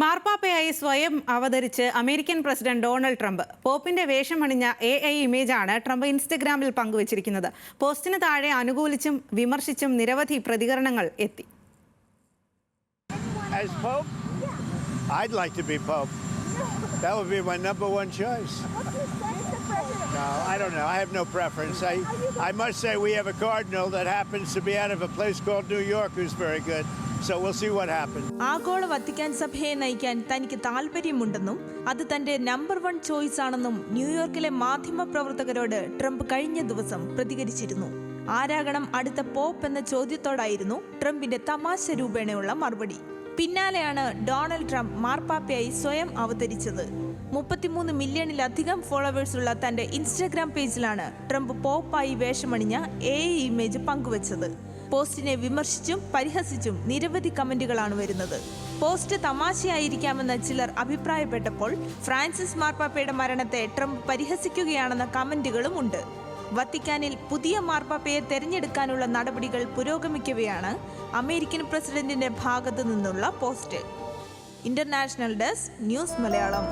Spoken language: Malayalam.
മാർപ്പാപ്പയായി സ്വയം അവതരിച്ച് അമേരിക്കൻ പ്രസിഡന്റ് ഡൊണാൾഡ് ട്രംപ്. പോപ്പിന്റെ വേഷമണിഞ്ഞ AI ഇമേജാണ് ട്രംപ് ഇൻസ്റ്റഗ്രാമിൽ പങ്കുവച്ചിരിക്കുന്നത്. പോസ്റ്റിന് താഴെ അനുകൂലിച്ചും വിമർശിച്ചും നിരവധി പ്രതികരണങ്ങൾ എത്തി. As Pope? I'd like to be Pope. That would be my number one choice. No, I don't know. I have no preference. I must say we have a cardinal that happens to be out of a place called New York who's very good. So we'll see what happens. ആഗോള വത്തിക്കാൻ സഭയെ നയിക്കാൻ തനിക്ക് താല്പര്യമുണ്ടെന്നും അത് തന്റെ നമ്പർ 1 ചോയ്സ് ആണെന്നും ന്യൂയോർക്കിലെ മാധ്യമപ്രവർത്തകരോട് ട്രംപ് കഴിഞ്ഞ ദിവസം പ്രതികരിച്ചിരുന്നു. ആരാകണം അടുത്ത പോപ്പ് എന്ന ചോദ്യത്തോടായിരുന്നു ട്രംപിന്റെ തമാശ രൂപേണയുള്ള മറുപടി. പിന്നാലെയാണ് ഡൊണാൾഡ് ട്രംപ് മാർപ്പാപ്പയായി സ്വയം അവതരിച്ചത്. 33 മില്യണിലധികം ഫോളോവേഴ്സുള്ള തന്റെ ഇൻസ്റ്റഗ്രാം പേജിലാണ് ട്രംപ് പോപ്പായി വേഷമണിഞ്ഞ AI ഇമേജ് പങ്കുവച്ചത്. പോസ്റ്റിനെ വിമർശിച്ചും പരിഹസിച്ചും നിരവധി കമന്റുകളാണ് വരുന്നത്. പോസ്റ്റ് തമാശയായിരിക്കാമെന്ന് ചിലർ അഭിപ്രായപ്പെട്ടപ്പോൾ ഫ്രാൻസിസ് മാർപ്പാപ്പയുടെ മരണത്തെ ട്രംപ് പരിഹസിക്കുകയാണെന്ന കമന്റുകളും ഉണ്ട്. വത്തിക്കാനിൽ പുതിയ മാർപ്പാപ്പയെ തെരഞ്ഞെടുക്കാനുള്ള നടപടികൾ പുരോഗമിക്കവെയാണ് അമേരിക്കൻ പ്രസിഡന്റിന്റെ ഭാഗത്തു നിന്നുള്ള post. International desk, news Malayalam.